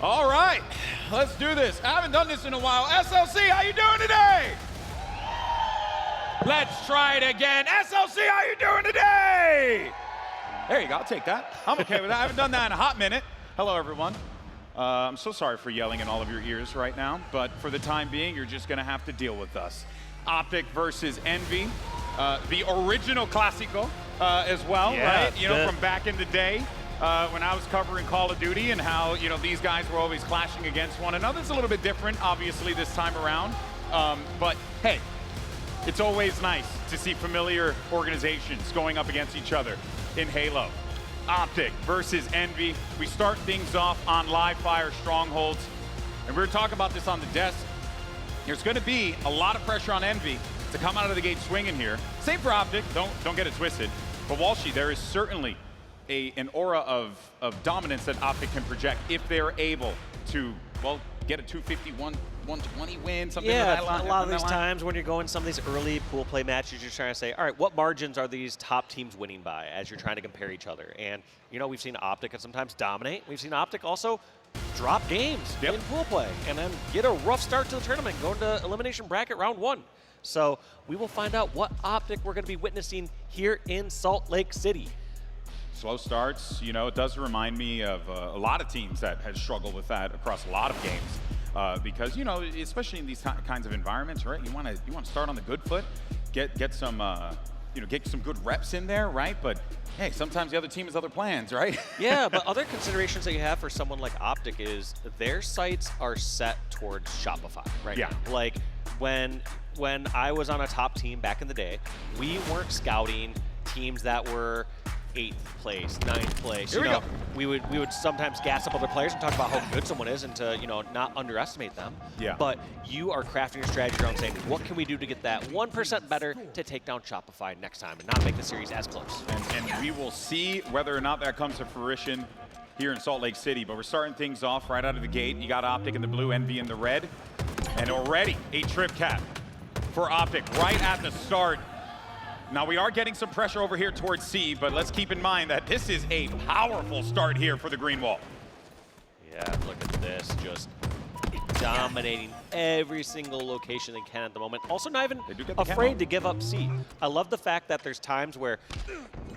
All right, let's do this. I haven't done this in a while. SLC, how you doing today? Let's try it again. SLC, how you doing today? There you go, I'll take that. I'm okay with that. I haven't done that in a hot minute. Hello, everyone. I'm so sorry for yelling in all of your ears right now, but for the time being, you're just gonna have to deal with us. Optic versus Envy, the original Clásico as well, right? You know, from back in the day. When I was covering Call of Duty and how, you know, these guys were always clashing against one another. It's a little bit different, obviously, this time around. But hey, it's always nice to see familiar organizations going up against each other in Halo. Optic versus Envy. We start things off on live fire strongholds. And we were talking about this on the desk. There's going to be a lot of pressure on Envy to come out of the gate swinging here. Same for Optic, don't get it twisted. But Walshy, there is certainly an aura of dominance that Optic can project if they're able to, well, get a 251, 120 win, something like that. Yeah, a lot of these times when you're going some of these early pool play matches, you're trying to say, all right, what margins are these top teams winning by as you're trying to compare each other? And, you know, we've seen Optic sometimes dominate. We've seen Optic also drop games in pool play and then get a rough start to the tournament, go into elimination bracket round 1. So we will find out what Optic we're going to be witnessing here in Salt Lake City. Slow starts, you know, it does remind me of a lot of teams that have struggled with that across a lot of games. Because, you know, especially in these kinds of environments, right? You want to start on the good foot, get some you know, get some good reps in there, right? But hey, sometimes the other team has other plans, right? Yeah, but other considerations that you have for someone like Optic is their sights are set towards Shopify right now. Like when I was on a top team back in the day, we weren't scouting teams that were 8th place, 9th place. Here we go. We would sometimes gas up other players and talk about how good someone is and to, you know, not underestimate them. Yeah. But you are crafting your strategy around saying, what can we do to get that 1% better to take down Shopify next time and not make the series as close? And we will see whether or not that comes to fruition here in Salt Lake City. But we're starting things off right out of the gate. You got Optic in the blue, Envy in the red. And already a trip cap for Optic right at the start. Now, we are getting some pressure over here towards C, but let's keep in mind that this is a powerful start here for the green wall. Yeah, look at this, just dominating every single location they can at the moment. Also not even afraid to give up C. I love the fact that there's times where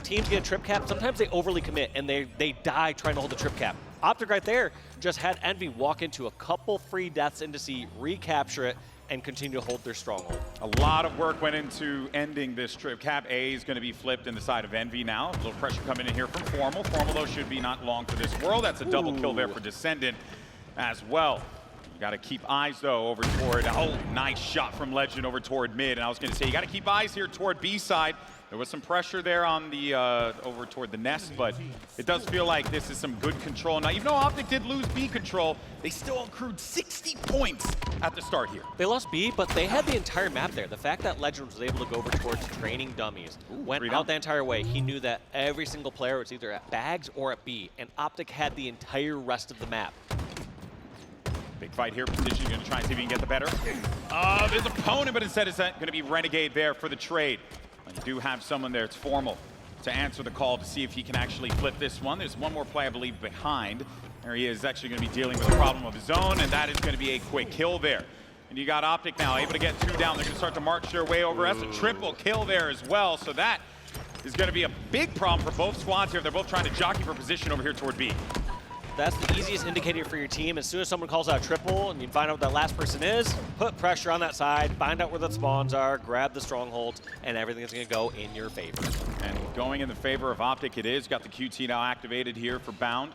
teams get a trip cap, sometimes they overly commit and they die trying to hold the trip cap. Optic right there just had Envy walk into a couple free deaths into C, recapture it, and continue to hold their stronghold. A lot of work went into ending this trip cap. A is going to be flipped in the side of Envy now. A little pressure coming in here from Formal. Formal, though, should be not long for this world. That's a double kill there for Descendant as well. You got to keep eyes, though, over toward, oh, nice shot from Lqgend over toward mid. And I was going to say, you got to keep eyes here toward B side. There was some pressure there on the, over toward the nest, but it does feel like this is some good control. Now, even though Optic did lose B control, they still accrued 60 points at the start here. They lost B, but they had the entire map there. The fact that Lqgend was able to go over towards training dummies, went out the entire way. He knew that every single player was either at Bags or at B, and Optic had the entire rest of the map. Big fight here. Position going to try and see if he can get the better of his opponent, but instead it's going to be Renegade there for the trade. You do have someone there, it's Formal, to answer the call to see if he can actually flip this one. There's one more play, I believe, behind. There he is, actually going to be dealing with a problem of his own, and that is going to be a quick kill there. And you got Optic now, able to get 2 down. They're going to start to march their way over. That's a triple kill there as well, so that is going to be a big problem for both squads here. They're both trying to jockey for position over here toward B. That's the easiest indicator for your team. As soon as someone calls out a triple and you find out what that last person is, put pressure on that side, find out where the spawns are, grab the strongholds, and everything is going to go in your favor. And going in the favor of Optic it is. Got the QT now activated here for Bound.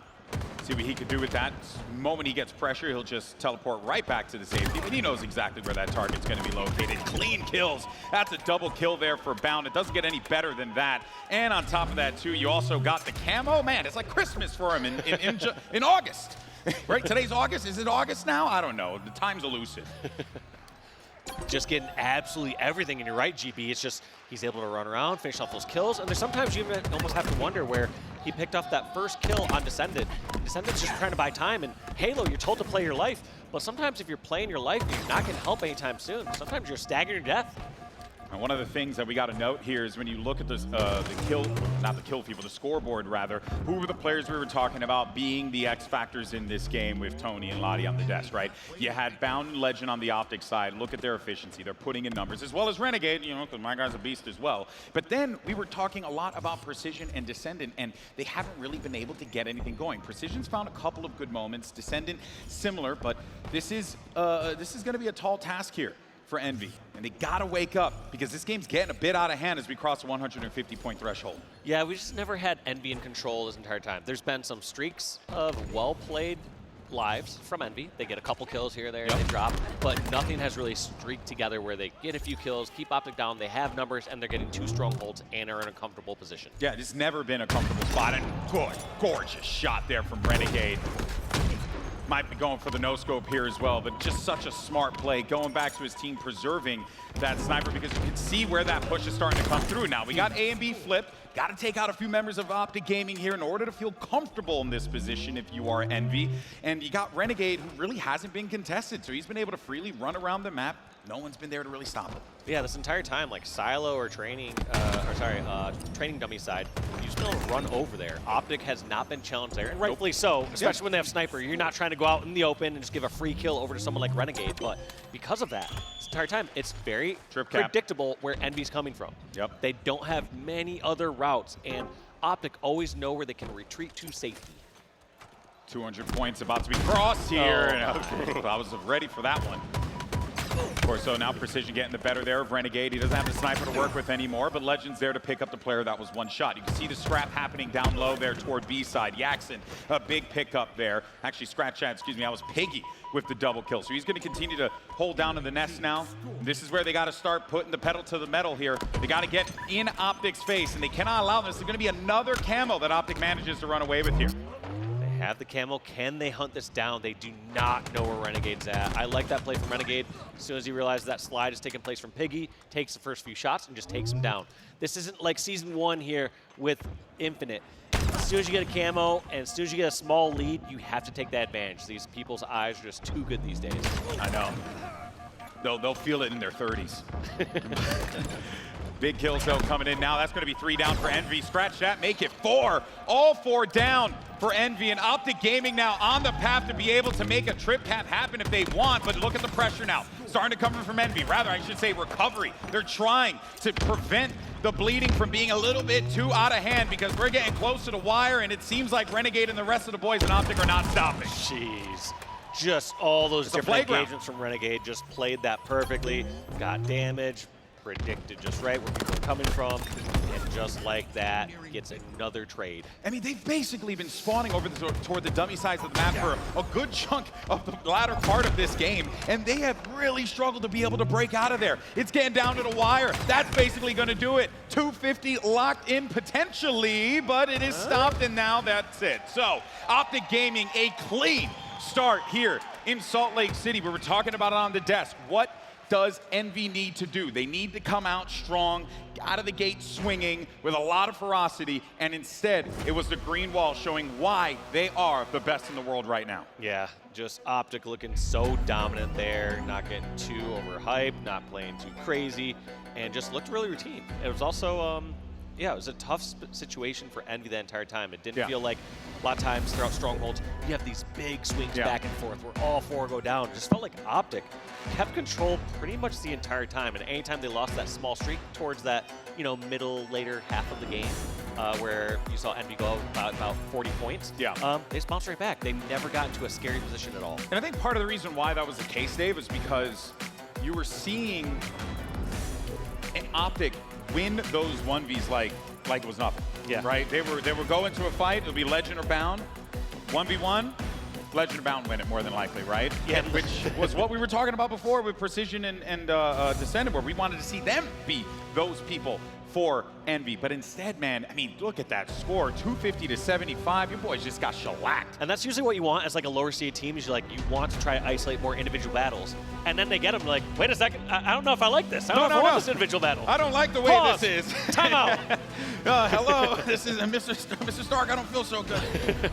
See what he can do with that. The moment he gets pressure, he'll just teleport right back to the safety, but he knows exactly where that target's going to be located. Clean kills. That's a double kill there for Bound. It doesn't get any better than that. And on top of that, too, you also got the camo. Man, it's like Christmas for him in August. Right? Today's August? Is it August now? I don't know. The time's elusive. Just getting absolutely everything, and you're right, GP. It's just he's able to run around, finish off those kills, and there's sometimes you even almost have to wonder where he picked off that first kill on Descendant. Descendant's just trying to buy time, and Halo, you're told to play your life, but sometimes if you're playing your life, you're not going to help anytime soon. Sometimes you're staggering to death. And one of the things that we got to note here is when you look at the scoreboard rather, who were the players we were talking about being the X factors in this game with Tony and Lottie on the desk, right? You had Bound and Lqgend on the Optic side. Look at their efficiency. They're putting in numbers, as well as Renegade, you know, because my guy's a beast as well. But then we were talking a lot about Precision and Descendant, and they haven't really been able to get anything going. Precision's found a couple of good moments. Descendant, similar, but this is going to be a tall task here for Envy, and they gotta wake up because this game's getting a bit out of hand as we cross the 150-point threshold. Yeah, we just never had Envy in control this entire time. There's been some streaks of well-played lives from Envy. They get a couple kills here or there, they drop, but nothing has really streaked together where they get a few kills, keep Optic down, they have numbers, and they're getting 2 strongholds and are in a comfortable position. Yeah, it's never been a comfortable spot, and good, gorgeous shot there from Renegade. Might be going for the no-scope here as well, but just such a smart play, going back to his team, preserving that sniper, because you can see where that push is starting to come through now. We got A and B flip. Got to take out a few members of Optic Gaming here in order to feel comfortable in this position if you are Envy. And you got Renegade, who really hasn't been contested, so he's been able to freely run around the map. No one's been there to really stop him. Yeah, this entire time, like Silo or training dummy side, you just been able to run over there. Optic has not been challenged there, and rightfully so, especially when they have Sniper. You're not trying to go out in the open and just give a free kill over to someone like Renegade, but because of that, this entire time, it's very predictable where Envy's coming from. Yep. They don't have many other routes, and Optic always know where they can retreat to safety. 200 points about to be crossed here. And, I was ready for that one. Of course, so now Precision getting the better there of Renegade. He doesn't have the sniper to work with anymore, but Lqgend's there to pick up the player that was one shot. You can see the scrap happening down low there toward B side. Yakzn, a big pickup there. Actually, scratch that, excuse me, that was Piggy with the double kill. So he's going to continue to hold down in the nest now. This is where they got to start putting the pedal to the metal here. They got to get in Optic's face, and they cannot allow this. There's going to be another camo that Optic manages to run away with here. Have the camo. Can they hunt this down? They do not know where Renegade's at. I like that play from Renegade. As soon as he realizes that slide is taking place from Piggy, takes the first few shots and just takes him down. This isn't like Season 1 here with Infinite. As soon as you get a camo and as soon as you get a small lead, you have to take that advantage. These people's eyes are just too good these days. I know. They'll feel it in their 30s. Big kills, though, coming in now. That's going to be 3 down for Envy. Scratch that, make it 4. All 4 down for Envy. And Optic Gaming now on the path to be able to make a trip cap happen if they want. But look at the pressure now. Starting to come from Envy. Rather, I should say recovery. They're trying to prevent the bleeding from being a little bit too out of hand because we're getting close to the wire, and it seems like Renegade and the rest of the boys in Optic are not stopping. Jeez. Just all those different engagements from Renegade just played that perfectly. Got damage. Predicted just right where people are coming from, and just like that, gets another trade. I mean, they've basically been spawning over toward the dummy sides of the map for a good chunk of the latter part of this game, and they have really struggled to be able to break out of there. It's getting down to the wire. That's basically going to do it. 250 locked in potentially, but it is stopped, and now that's it. So, Optic Gaming, a clean start here in Salt Lake City. We were talking about it on the desk. What does Envy need to do? They need to come out strong, out of the gate swinging with a lot of ferocity, and instead it was the green wall showing why they are the best in the world right now. Yeah, just Optic looking so dominant there, not getting too overhyped, not playing too crazy, and just looked really routine. It was also yeah, it was a tough situation for Envy the entire time. It didn't feel like a lot of times throughout Strongholds, you have these big swings back and forth where all 4 go down. It just felt like Optic kept control pretty much the entire time. And anytime they lost that small streak towards that, you know, later half of the game, where you saw Envy go about 40 points, they just bounced right back. They never got into a scary position at all. And I think part of the reason why that was the case, Dave, is because you were seeing Optic win those 1Vs like it was nothing. Yeah. Right? They were going to a fight. It'll be Lqgend or Bound. 1v1, Lqgend or Bound win it more than likely, right? Yeah. Which was what we were talking about before with Precision and Descendant, where we wanted to see them be those people for Envy. But instead, man, I mean, look at that score, 250 to 75. Your boys just got shellacked. And that's usually what you want as like a lower seed team, is you want to try to isolate more individual battles. And then they get them like, wait a second, I don't know if I like this. I don't know if I want this individual battle. I don't like the way this is. Time out. Hello, this is Mr. Stark. I don't feel so good.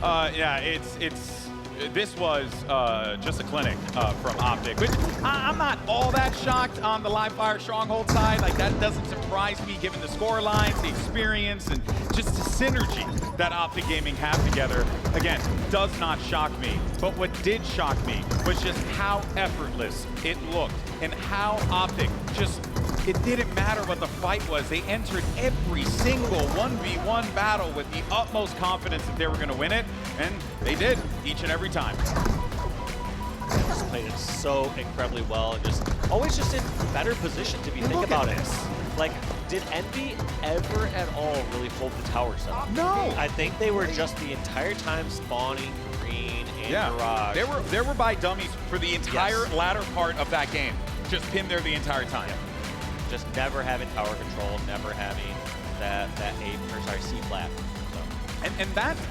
Yeah, it's this was just a clinic from Optic, which I'm not all that shocked on the live fire stronghold side. Like, that doesn't surprise me given the score lines, the experience, and just the synergy that Optic Gaming have together. Again, does not shock me. But what did shock me was just how effortless it looked and how Optic just, it didn't matter what the fight was. They entered every single 1v1 battle with the utmost confidence that they were going to win it, and they did each and every time. Just played it so incredibly well, and just always just in better position to be think about it. Like, did Envy ever at all really hold the towers up? No. I think they were just the entire time spawning green and garage. They were by dummies for the entire latter part of that game. Just pinned there the entire time. Just never having tower control, never having that C flat. So. And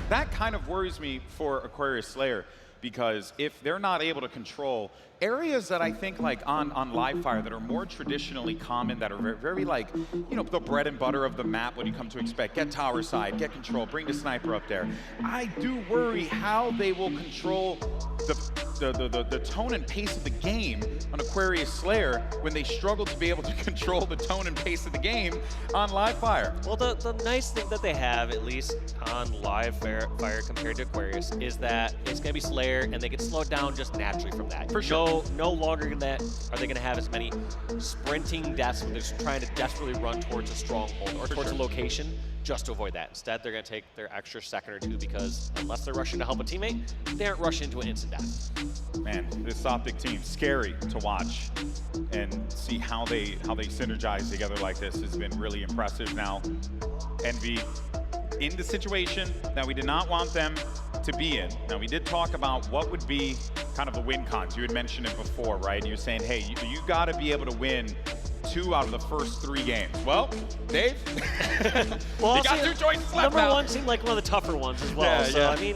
that kind of worries me for Aquarius Slayer, because if they're not able to control areas that I think like on live fire that are more traditionally common, that are very, very like, you know, the bread and butter of the map, what you come to expect, get tower side, get control, bring the sniper up there. I do worry how they will control the tone and pace of the game on Aquarius Slayer when they struggle to be able to control the tone and pace of the game on live fire. Well, the nice thing that they have, at least on live fire compared to Aquarius, is that it's going to be Slayer, and they get slowed down just naturally from that. For sure. No longer than that are they going to have as many sprinting deaths when they're just trying to desperately run towards a stronghold or towards a location just to avoid that. Instead, they're going to take their extra second or two, because unless they're rushing to help a teammate, they aren't rushing into an instant death. Man, this Optic team, scary to watch and see how they synergize together like this has been really impressive. Now, Envy in the situation that we did not want them to be in. Now, we did talk about what would be kind of the win cons. You had mentioned it before, right? You were saying, hey, you got to be able to win 2 out of the first 3 games. Well, Dave, well, you got 2 choices left now. Number 1 seemed like one of the tougher ones as well. Yeah, so, I mean,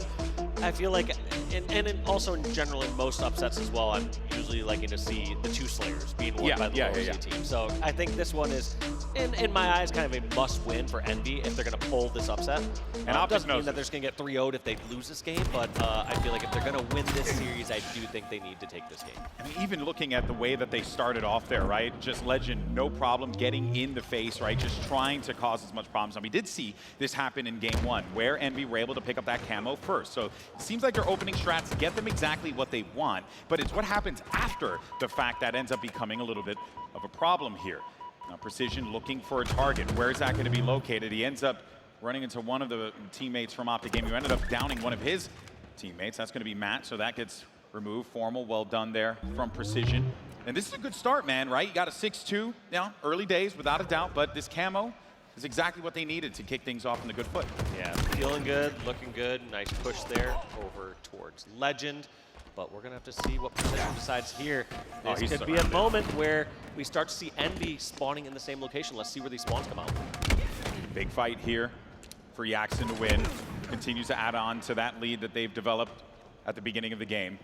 I feel like, and also in general in most upsets as well, I'm usually liking to see the 2 Slayers being won by the lower seed team. So I think this one is, in my eyes, kind of a must-win for Envy if they're going to pull this upset. And it doesn't mean that they're just going to get 3-0'd if they lose this game, but I feel like if they're going to win this series, I do think they need to take this game. I mean, even looking at the way that they started off there, right? Just Lqgend, no problem getting in the face, right? Just trying to cause as much problems. And we did see this happen in game 1, where Envy were able to pick up that camo first. So it seems like they're opening strats to get them exactly what they want, but it's what happens after the fact that ends up becoming a little bit of a problem here. Now, Precision looking for a target. Where is that going to be located? He ends up running into one of the teammates from Optic Gaming, who ended up downing one of his teammates. That's going to be Matt, so that gets removed. Formal, well done there from Precision. And this is a good start, man, right? You got a 6-2, now, early days, without a doubt, but this camo is exactly what they needed to kick things off in a good foot. Yeah, feeling good, looking good. Nice push there over towards Lqgend. But we're going to have to see what Precision decides here. This could be a moment where we start to see Envy spawning in the same location. Let's see where these spawns come out. Big fight here for Yakzn to win. Continues to add on to that lead that they've developed at the beginning of the game.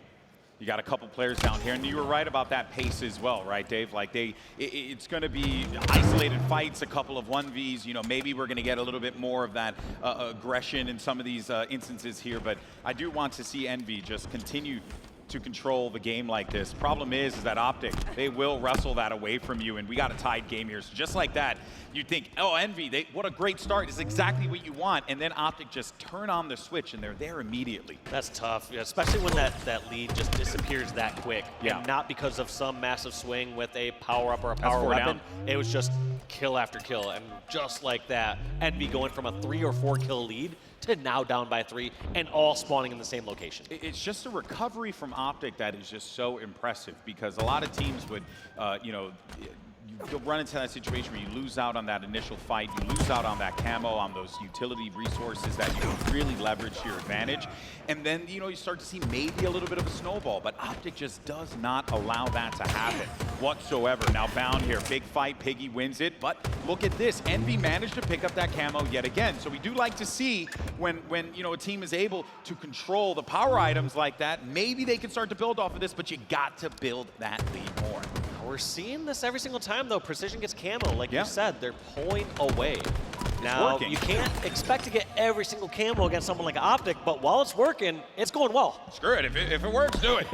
You got a couple players down here, and you were right about that pace as well, right, Dave? Like, it's going to be isolated fights, a couple of 1Vs. You know, maybe we're going to get a little bit more of that aggression in some of these instances here, but I do want to see Envy just continue to control the game like this. Problem is that Optic, they will wrestle that away from you, and we got a tied game here. So just like that, you'd think, oh, Envy, what a great start. This is exactly what you want. And then Optic just turn on the switch, and they're there immediately. That's tough, especially when that lead just disappears that quick. Yeah. And not because of some massive swing with a power-up or a power weapon. It was just kill after kill. And just like that, Envy going from a 3 or 4 kill lead to now down by 3 and all spawning in the same location. It's just a recovery from Optic that is just so impressive, because a lot of teams would, you know, you'll run into that situation where you lose out on that initial fight, you lose out on that camo, on those utility resources that you can really leverage to your advantage. And then, you know, you start to see maybe a little bit of a snowball, but Optic just does not allow that to happen whatsoever. Now bound here, big fight, Piggy wins it, but look at this. Envy managed to pick up that camo yet again. So we do like to see when you know, a team is able to control the power items like that, maybe they can start to build off of this, but you got to build that lead more. We're seeing this every single time, though. Precision gets camo, like you said. They're pulling away. Now, working. you can't expect to get every single camo against someone like Optic, but while it's working, it's going well. Screw it. If it works, do it.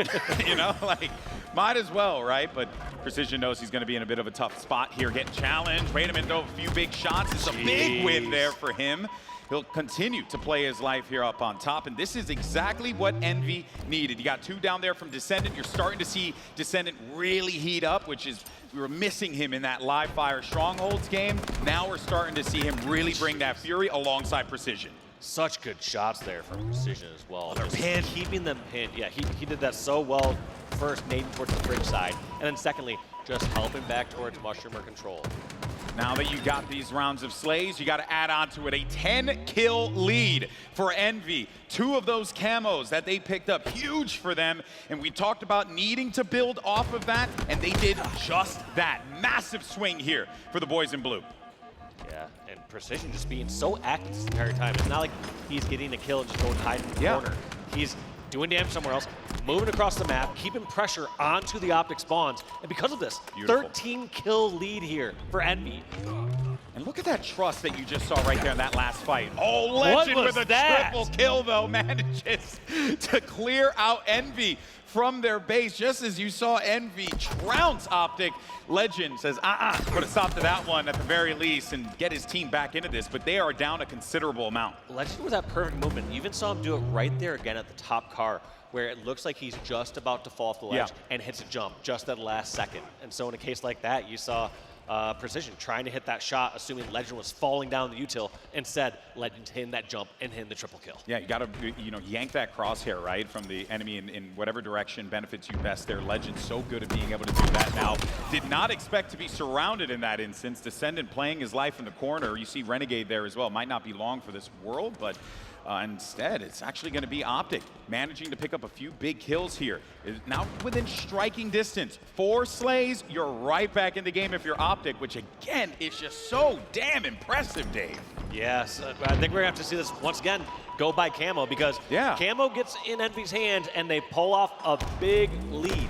You know, like, might as well, right? But Precision knows he's going to be in a bit of a tough spot here, getting challenged. Wait a minute, though, a few big shots. It's a big win there for him. He'll continue to play his life here up on top, and this is exactly what Envy needed. You got 2 down there from Descendant. You're starting to see Descendant really heat up, which is, we were missing him in that live fire Strongholds game. Now we're starting to see him really bring that fury alongside Precision. Such good shots there from Precision as well. Just keeping them pinned. Yeah, he did that so well. First, nading towards the bridge side, and then secondly, just helping back towards Mushroom or Control. Now that you got these rounds of slays, you got to add on to it a 10-kill lead for Envy. 2 of those camos that they picked up, huge for them. And we talked about needing to build off of that, and they did just that. Massive swing here for the boys in blue. Yeah, and Precision just being so active this entire time. It's not like he's getting a kill and just going hide in the corner. He's doing damage somewhere else, moving across the map, keeping pressure onto the Optic spawns. And because of this, 13-kill lead here for Envy. And look at that trust that you just saw right there in that last fight. Oh, Legend with a triple kill, though, manages to clear out Envy from their base. Just as you saw Envy trounce Optic, Legend says, put a stop to that one at the very least and get his team back into this, but they are down a considerable amount. Legend with that perfect movement. You even saw him do it right there again at the top car, where it looks like he's just about to fall off the ledge and hits a jump just at the last second. And so in a case like that, you saw Precision trying to hit that shot, assuming Legend was falling down the util. Instead, Legend hitting that jump and hitting the triple kill. Yeah, you got to, yank that crosshair, right, from the enemy in whatever direction benefits you best there. Legend's so good at being able to do that now. Did not expect to be surrounded in that instance. Descendant playing his life in the corner. You see Renegade there as well. Might not be long for this world, but instead, it's actually going to be Optic managing to pick up a few big kills here. Now within striking distance. 4 slays, you're right back in the game if you're Optic, which again is just so damn impressive, Dave. Yes, I think we're going to have to see this once again go by Camo, because Camo gets in Envy's hand and they pull off a big lead.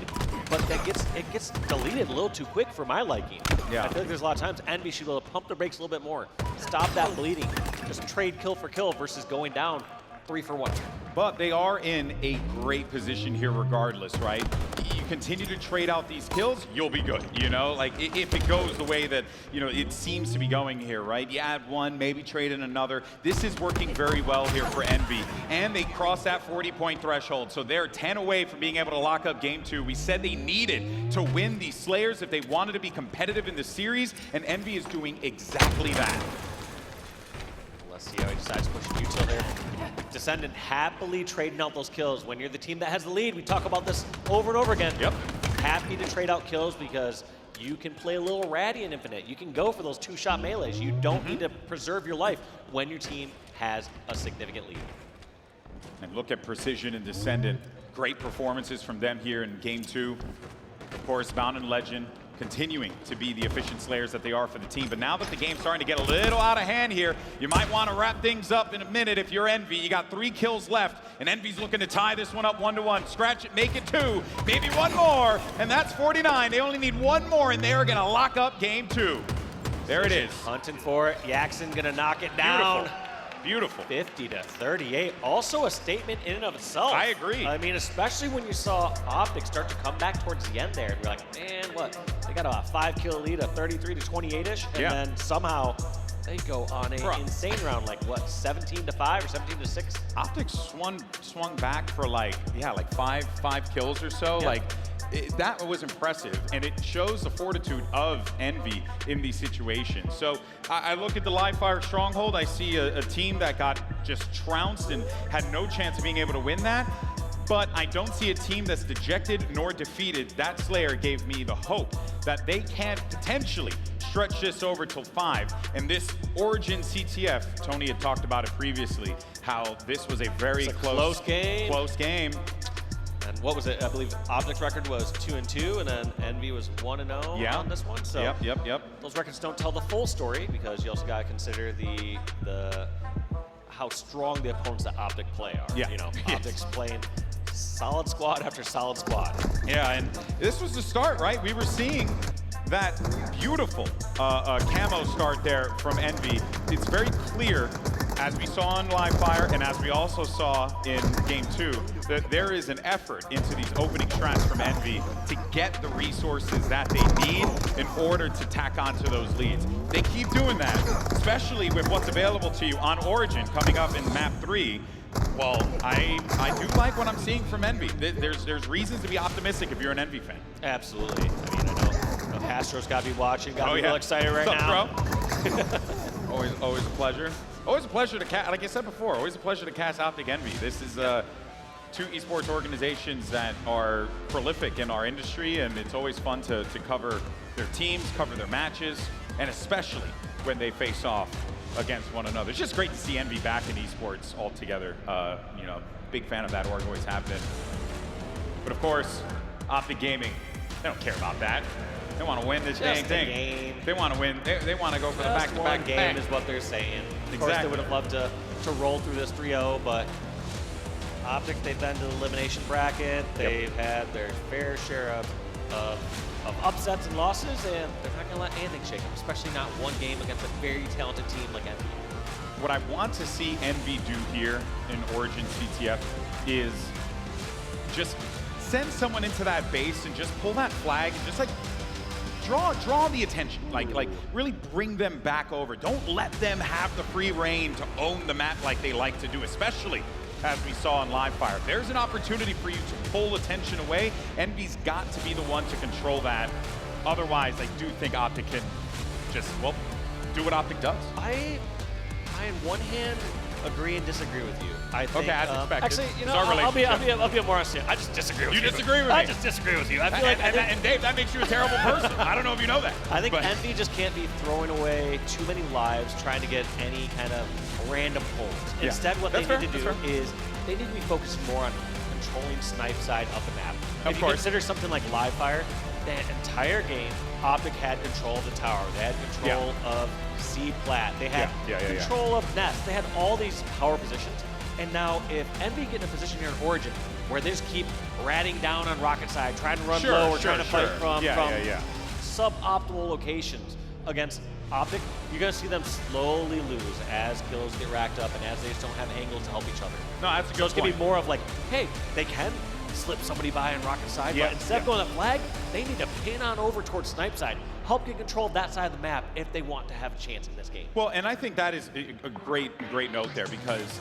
But it gets deleted a little too quick for my liking. Yeah. I feel like there's a lot of times Envy should be able to pump the brakes a little bit more, stop that bleeding, just trade kill for kill versus going down 3 for 1. But they are in a great position here regardless, right? You continue to trade out these kills, you'll be good, Like, if it goes the way that, it seems to be going here, right? You add one, maybe trade in another. This is working very well here for Envy. And they crossed that 40-point threshold, so they're 10 away from being able to lock up Game 2. We said they needed to win these Slayers if they wanted to be competitive in the series, and Envy is doing exactly that. Let's see how he decides to push a util there. Descendant happily trading out those kills. When you're the team that has the lead, we talk about this over and over again. Yep. Happy to trade out kills because you can play a little ratty in Infinite. You can go for those 2-shot melees. You don't need to preserve your life when your team has a significant lead. And look at Precision and Descendant. Great performances from them here in Game 2. Of course, Bound and Legend continuing to be the efficient Slayers that they are for the team. But now that the game's starting to get a little out of hand here, you might want to wrap things up in a minute if you're Envy. You got 3 kills left, and Envy's looking to tie this one up 1-1. Scratch it, make it 2, maybe 1 more, and that's 49. They only need 1 more, and they're going to lock up Game 2. There it is. Hunting for it. Yakzn gonna knock it down. Beautiful. 50-38. Also a statement in and of itself. I agree. I mean, especially when you saw Optic start to come back towards the end there. And you're like, man, what? They got a 5-kill lead, a 33-28-ish. And then somehow they go on an insane round, like what, 17-5 or 17-6? Optic swung back for like five kills or so. Like, that was impressive, and it shows the fortitude of Envy in these situations. So I look at the live fire Stronghold, I see a team that got just trounced and had no chance of being able to win that, but I don't see a team that's dejected nor defeated. That Slayer gave me the hope that they can potentially stretch this over till 5. And this Origin CTF, Tony had talked about it previously, how this was a very close game. And what was it? I believe Optic's record was 2-2, and then Envy was 1-0 on this one. So yep. Those records don't tell the full story, because you also got to consider the how strong the opponents that Optic play are. Yeah. Optic's playing solid squad after solid squad. Yeah, and this was the start, right? We were seeing that beautiful camo start there from Envy. It's very clear, as we saw on live fire and as we also saw in game 2, that there is an effort into these opening strats from Envy to get the resources that they need in order to tack onto those leads. They keep doing that, especially with what's available to you on Origin coming up in map 3. Well, I do like what I'm seeing from Envy. There's reasons to be optimistic if you're an Envy fan. Absolutely. I mean, I know Castro's got to be watching, got to be real excited right now. Bro? always a pleasure. Always a pleasure to cast, like I said before, always a pleasure to cast Optic Envy. This is two esports organizations that are prolific in our industry, and it's always fun to cover their teams, cover their matches, and especially when they face off against one another. It's just great to see Envy back in esports altogether. You know, big fan of that org, always have been. But of course, Optic Gaming, they don't care about that. They want to win this dang thing. Game. They want to win. They want to go for the back-to-back game is what they're saying. Of course, they would have loved to roll through this 3-0, but Optic, they've been to the elimination bracket. They've had their fair share of upsets and losses, and they're not going to let anything shake them, especially not one game against a very talented team like Envy. What I want to see Envy do here in Origin CTF is just send someone into that base and just pull that flag and just like draw the attention, like really bring them back over. Don't let them have the free reign to own the map like they like to do, especially as we saw in live fire. If there's an opportunity for you to pull attention away, Envy's got to be the one to control that. Otherwise, I do think Optic can just, well, do what Optic does. I on one hand, agree and disagree with you. I think, okay, as expected. Actually, you know, I'll be more honest. I just disagree with you. You disagree with me? I just disagree with you. I feel like, and Dave, that makes you a terrible person. I don't know if you know that. I think Envy just can't be throwing away too many lives trying to get any kind of random pulls. Instead, what they need to do is they need to be focusing more on controlling snipe side of the map. If you consider something like live fire, that entire game, Optic had control of the tower. They had control of C plat. They had control of Nest. They had all these power positions. And now if Envy get in a position here in Origin where they just keep ratting down on Rocket side, trying to run low or trying to fight from suboptimal locations against Optic, you're going to see them slowly lose as kills get racked up and as they just don't have angles to help each other. No, that's a good So it's going to be more of like, hey, they can slip somebody by on Rocket side, but instead of going to flag, they need to pin on over towards snipe side, help get control of that side of the map if they want to have a chance in this game. Well, and I think that is a great note there, because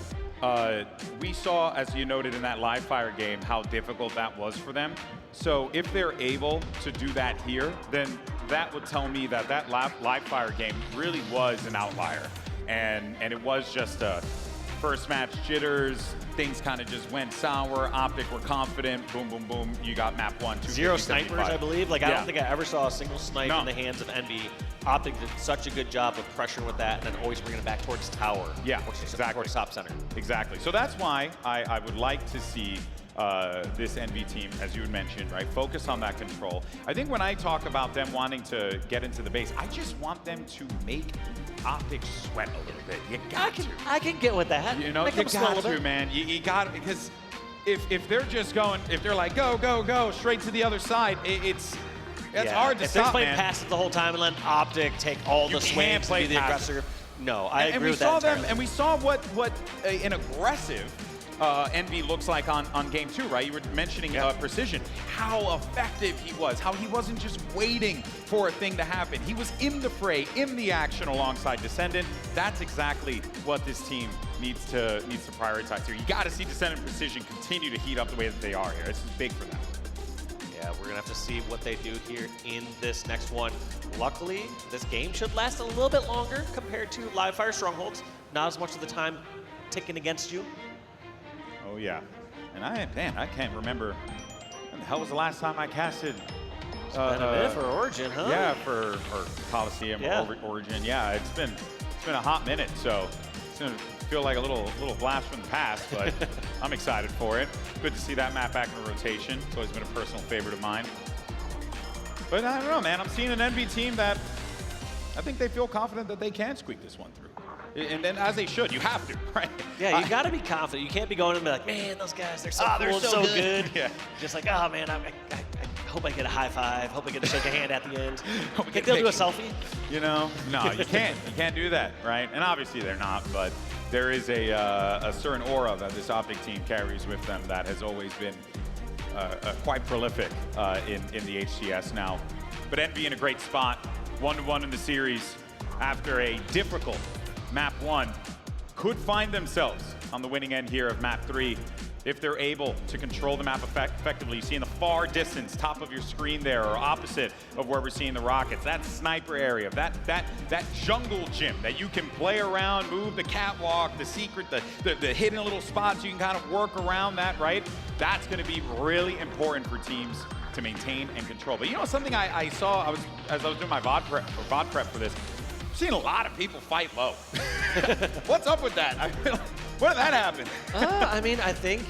we saw, as you noted in that live fire game, how difficult that was for them. So if they're able to do that here, then that would tell me that that live fire game really was an outlier. And it was just a first match jitters, things kind of just went sour. Optic were confident, boom, boom, boom. You got map 1, 2, 0 snipers, I believe. Like, I don't think I ever saw a single snipe in the hands of Envy. Optic did such a good job of pressuring with that and then always bringing it back towards tower. Yeah, exactly. Towards top center. Exactly. So that's why I would like to see this Envy team, as you had mentioned, right, focus on that control. I think when I talk about them wanting to get into the base, I just want them to make Optic sweat a little bit. You got to. I can get with that. You know, you got to, man. You got to, because if they're just going, if they're like, go, go, go, straight to the other side, it's hard to stop, man. If they're playing passes the whole time and let Optic take all the swings and be the aggressor, no, I agree with that entirely. And we saw what an aggressive Envy looks like on game 2, right? You were mentioning Precision, how effective he was, how he wasn't just waiting for a thing to happen. He was in the fray, in the action alongside Descendant. That's exactly what this team needs to prioritize here. You got to see Descendant and Precision continue to heat up the way that they are here. This is big for them. Yeah, we're going to have to see what they do here in this next one. Luckily, this game should last a little bit longer compared to live fire Strongholds. Not as much of the time ticking against you. Oh, yeah. And I can't remember. When the hell was the last time I casted? It's been a minute for Origin, huh? Yeah, for Coliseum or Origin. Yeah, it's been a hot minute, so it's going to feel like a little blast from the past, but I'm excited for it. Good to see that map back in rotation. It's always been a personal favorite of mine. But I don't know, man. I'm seeing an Envy team that I think they feel confident that they can squeak this one through. And then, as they should, you have to, right? Yeah, you got to be confident. You can't be going and be like, man, those guys, they're so cool, so good. Yeah. Just like, oh, man, hope I get a high five. Hope I get to shake a hand at the end. Think they'll do a selfie? You know, no, you can't. You can't do that, right? And obviously they're not, but there is a certain aura that this Optic team carries with them that has always been quite prolific in the HCS now. But Envy in a great spot, 1-1 in the series after a difficult map 1. Could find themselves on the winning end here of map 3 if they're able to control the map effectively. You see in the far distance, top of your screen there, or opposite of where we're seeing the rockets, that sniper area, that jungle gym that you can play around, move the catwalk, the secret, the hidden little spots, you can kind of work around that, right? That's gonna be really important for teams to maintain and control. But you know something I saw as I was doing my VOD prep for this, I've seen a lot of people fight low. What's up with that? When did that happen? I mean, I think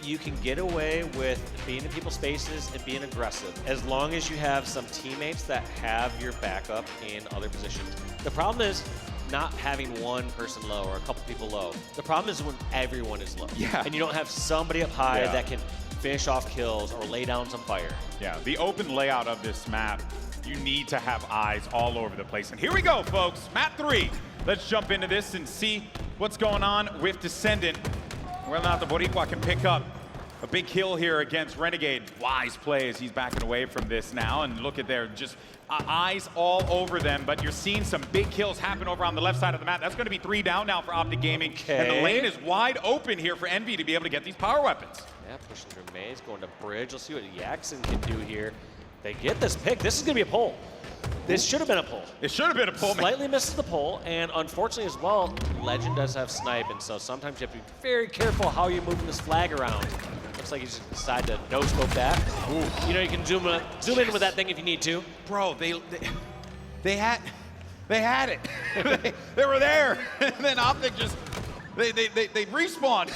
you can get away with being in people's spaces and being aggressive as long as you have some teammates that have your backup in other positions. The problem is not having one person low or a couple people low. The problem is when everyone is low. Yeah. And you don't have somebody up high that can finish off kills or lay down some fire. Yeah, the open layout of this map, you need to have eyes all over the place. And here we go, folks, map 3. Let's jump into this and see what's going on with DSCENDANT. Whether or not the Boricua can pick up a big kill here against Renegade. Wise play as he's backing away from this now. And look at there, just eyes all over them. But you're seeing some big kills happen over on the left side of the map. That's going to be 3 down now for Optic Gaming. And the lane is wide open here for Envy to be able to get these power weapons. Yeah, pushing through maze, going to bridge. Let's see what Yakzn can do here. They get this pick. This is going to be a pull. This should have been a pull. It should have been a pull. Slightly misses the pull, and unfortunately as well, Lqgend does have snipe, and so sometimes you have to be very careful how you're moving this flag around. Looks like he's decided to no-scope that. Ooh. You know, you can zoom in with that thing if you need to. Bro, they had it. they were there, and then Optic just they respawned.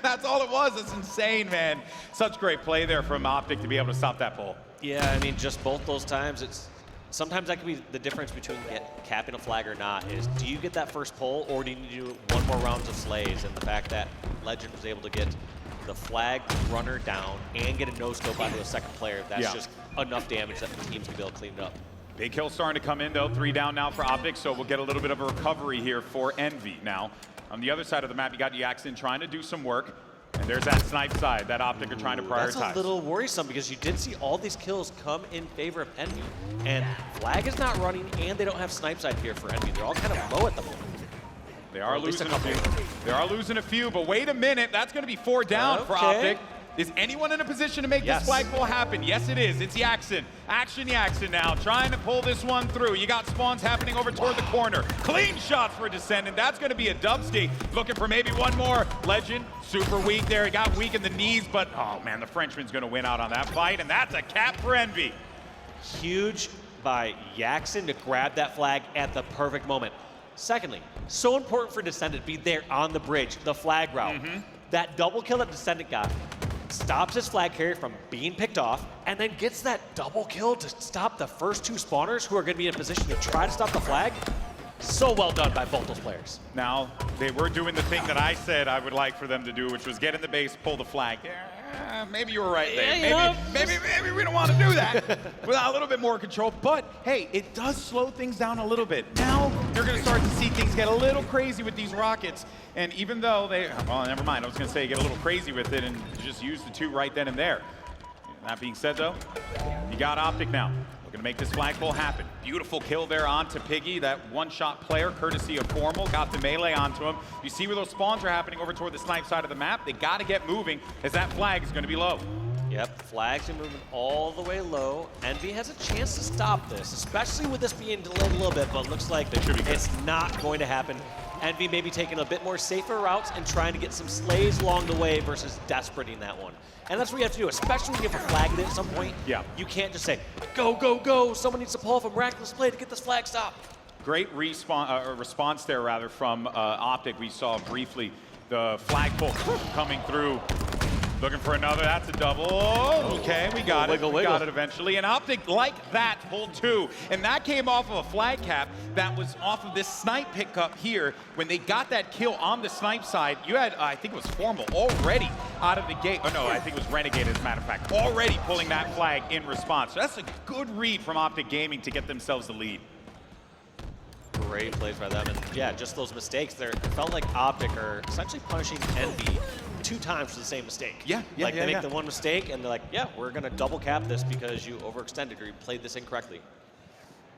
That's all it was. It's insane, man. Such great play there from Optic to be able to stop that pull. Yeah, I mean, just both those times, sometimes that could be the difference between capping a flag or not, is do you get that first pull or do you need to do one more rounds of slays? And the fact that Lqgend was able to get the flag runner down and get a no-scope out of the second player, that's just enough damage that the teams can be able to clean it up. Big kill starting to come in though, 3 down now for Optic, so we'll get a little bit of a recovery here for Envy. Now, on the other side of the map, you got Yakzn trying to do some work. And there's that snipe side that Optic are trying to prioritize. That's a little worrisome because you did see all these kills come in favor of Envy. And flag is not running, and they don't have snipe side here for Envy. They're all kind of low at the moment. They are losing a few. They are losing a few, but wait a minute. That's going to be 4 down for Optic. Is anyone in a position to make this flagpole happen? Yes, it is. It's Yakzn. Action Yakzn now, trying to pull this one through. You got spawns happening over toward the corner. Clean shots for DSCENDANT. That's going to be a dubsty. Looking for maybe one more. Lqgend, super weak there. He got weak in the knees, but oh man, the Frenchman's going to win out on that fight, and that's a cap for Envy. Huge by Yakzn to grab that flag at the perfect moment. Secondly, so important for DSCENDANT to be there on the bridge, the flag route. That double kill that DSCENDANT got stops his flag carrier from being picked off, and then gets that double kill to stop the first 2 spawners who are going to be in a position to try to stop the flag. So well done by both those players. Now, they were doing the thing that I said I would like for them to do, which was get in the base, pull the flag. Maybe you were right there. Maybe we don't want to do that without a little bit more control. But hey, it does slow things down a little bit. Now you're going to start to see things get a little crazy with these rockets. And even though well, never mind. I was going to say get a little crazy with it and just use the 2 right then and there. That being said, though, you got Optic now. Looking to make this flagpole happen. Beautiful kill there onto Piggy, that one-shot player, courtesy of Formal. Got the melee onto him. You see where those spawns are happening over toward the snipe side of the map. They got to get moving as that flag is going to be low. Yep, flags are moving all the way low. Envy has a chance to stop this, especially with this being delayed a little bit, but it looks like it's not going to happen. Envy maybe taking a bit more safer routes and trying to get some slays along the way versus desperating that one. And that's what you have to do, especially when you have a flag at some point. Yeah. You can't just say, go, go, go. Someone needs to pull off a miraculous play to get this flag stopped. Great response there, rather, from Optic. We saw briefly the flagpole coming through. Looking for another, that's a double. Okay, we got it. We got it eventually. And Optic, like that, pulled 2. And that came off of a flag cap that was off of this snipe pickup here. When they got that kill on the snipe side, you had, I think it was Formal, already out of the gate. Oh no, I think it was Renegade, as a matter of fact, already pulling that flag in response. So that's a good read from Optic Gaming to get themselves the lead. Great plays by them, and yeah, just those mistakes. It felt like Optic are essentially punishing Envy 2 times for the same mistake. Like they make the one mistake, and they're like, yeah, we're gonna double cap this because you overextended or you played this incorrectly.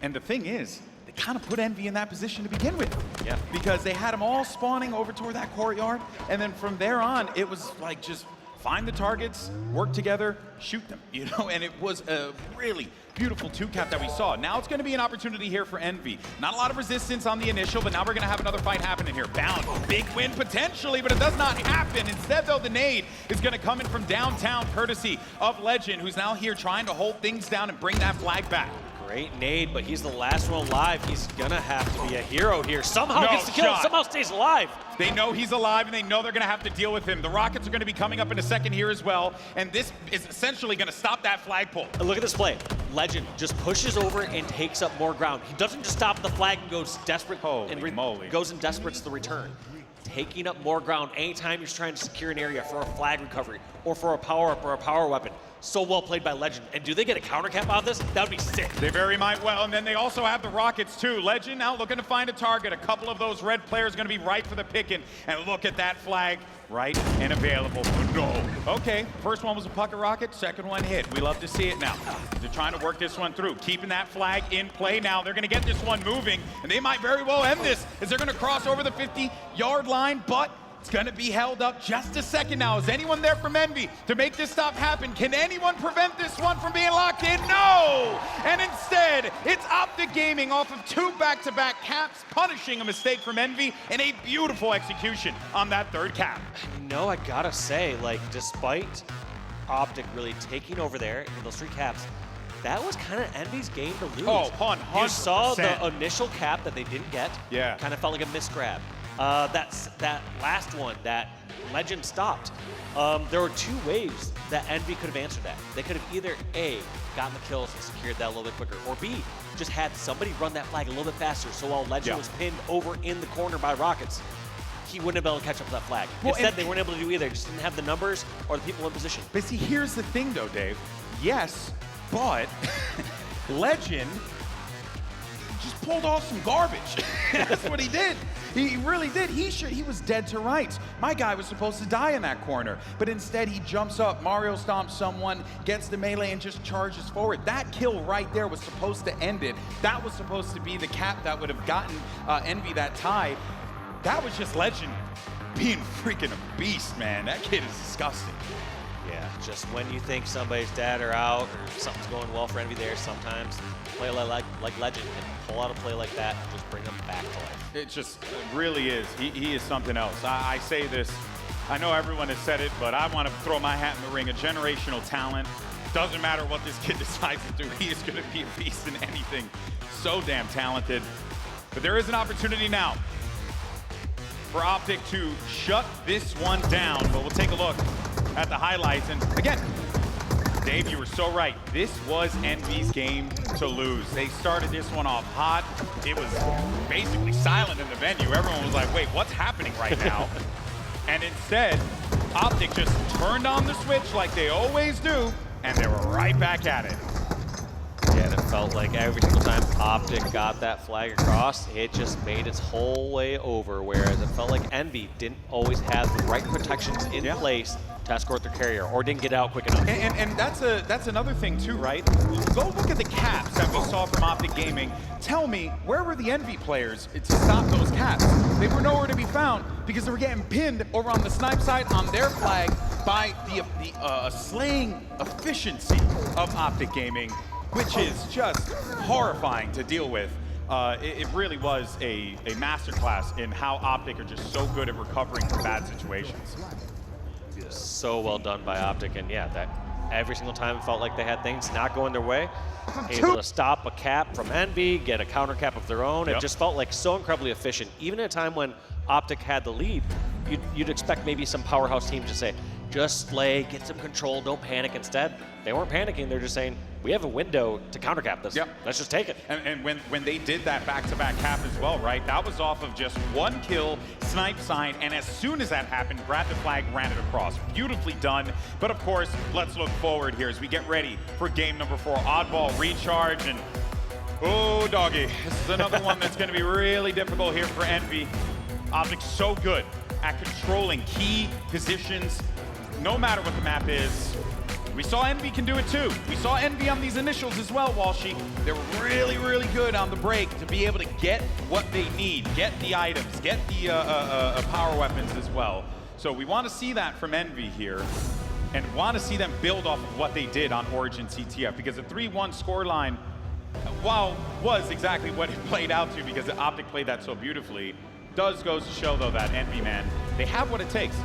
And the thing is, they kind of put Envy in that position to begin with. Yeah. Because they had them all spawning over toward that courtyard, and then from there on, it was like just find the targets, work together, shoot them, you know? And it was a really beautiful 2-cap that we saw. Now it's gonna be an opportunity here for Envy. Not a lot of resistance on the initial, but now we're gonna have another fight happening here. Bound, big win potentially, but it does not happen. Instead though, the nade is gonna come in from downtown, courtesy of Lqgend, who's now here trying to hold things down and bring that flag back. Great nade, but he's the last one alive. He's gonna have to be a hero here. Somehow gets the kill, somehow stays alive. They know he's alive, and they know they're gonna have to deal with him. The Rockets are gonna be coming up in a second here as well, and this is essentially gonna stop that flagpole. Look at this play. Lqgend just pushes over and takes up more ground. He doesn't just stop at the flag and goes desperate Holy moly. Goes in desperate to the return. Taking up more ground anytime you're trying to secure an area for a flag recovery or for a power-up or a power weapon. So well played by Lqgend. And do they get a counter cap out of this? That would be sick. They very might well. And then they also have the Rockets too. Lqgend now looking to find a target. A couple of those red players going to be right for the picking. And look at that flag. Right and available. No. Okay, first one was a pucker rocket, second one hit. We love to see it now. They're trying to work this one through, keeping that flag in play now. They're gonna get this one moving, and they might very well end this as they're gonna cross over the 50-yard line, but it's gonna be held up just a second now. Is anyone there from Envy to make this stop happen? Can anyone prevent this one from being locked in? No! And instead, it's Optic Gaming off of 2 back-to-back caps, punishing a mistake from Envy and a beautiful execution on that 3rd cap. No, I gotta say, like, despite Optic really taking over there in those 3 caps, that was kind of Envy's game to lose. Oh, 100%. You saw the initial cap that they didn't get. Yeah. Kind of felt like a misgrab. That last one that Lqgend stopped, there were 2 ways that Envy could have answered that. They could have either A, gotten the kills and secured that a little bit quicker, or B, just had somebody run that flag a little bit faster, so while Lqgend was pinned over in the corner by Rockets, he wouldn't have been able to catch up to that flag. Well, instead, they weren't able to do either. Just didn't have the numbers or the people in position. But see, here's the thing though, Dave. Yes, but Lqgend just pulled off some garbage. That's what he did. He really did. He was dead to rights. My guy was supposed to die in that corner, but instead he jumps up, Mario stomps someone, gets the melee, and just charges forward. That kill right there was supposed to end it. That was supposed to be the cap that would have gotten Envy that tie. That was just Lqgend being freaking a beast, man. That kid is disgusting. Yeah, just when you think somebody's dead or out or something's going well for Envy there, sometimes play like Lqgend can pull out a play like that and just bring them back to life. It just really is. He is something else. I say this, I know everyone has said it, but I want to throw my hat in the ring. A generational talent. Doesn't matter what this kid decides to do. He is going to be a beast in anything. So damn talented. But there is an opportunity now for Optic to shut this one down. But we'll take a look at the highlights. And again, Dave, you were so right. This was Envy's game to lose. They started this one off hot. It was basically silent in the venue. Everyone was like, wait, what's happening right now? And instead, Optic just turned on the switch like they always do, and they were right back at it. Yeah, and it felt like every single time Optic got that flag across, it just made its whole way over, whereas it felt like Envy didn't always have the right protections in place to escort their carrier, or didn't get out quick enough. And that's another thing too, right? Go look at the caps that we saw from Optic Gaming. Tell me, where were the Envy players to stop those caps? They were nowhere to be found because they were getting pinned over on the snipe side on their flag by the slaying efficiency of Optic Gaming, which is just horrifying to deal with. It really was a masterclass in how Optic are just so good at recovering from bad situations. So well done by Optic, and yeah, that every single time it felt like they had things not going their way, able to stop a cap from Envy, get a counter cap of their own. It just felt like so incredibly efficient. Even at a time when Optic had the lead, you'd expect maybe some powerhouse team to say, Just slay, get some control, don't panic. Instead, they weren't panicking. They're just saying, we have a window to countercap this. Yep. Let's just take it. And when they did that back-to-back cap as well, right, that was off of just one kill, snipe sign, and as soon as that happened, grabbed the flag, ran it across. Beautifully done. But of course, let's look forward here as we get ready for game number 4. Oddball recharge, and oh, doggy. This is another one that's going to be really difficult here for Envy. Optic's so good at controlling key positions, no matter what the map is. We saw Envy can do it too. We saw Envy on these initials as well, Walshy. They were really, really good on the break to be able to get what they need, get the items, get the power weapons as well. So we want to see that from Envy here, and want to see them build off of what they did on Origin CTF, because a 3-1 scoreline, while was exactly what it played out to, because Optic played that so beautifully, does goes to show though that Envy, man, they have what it takes.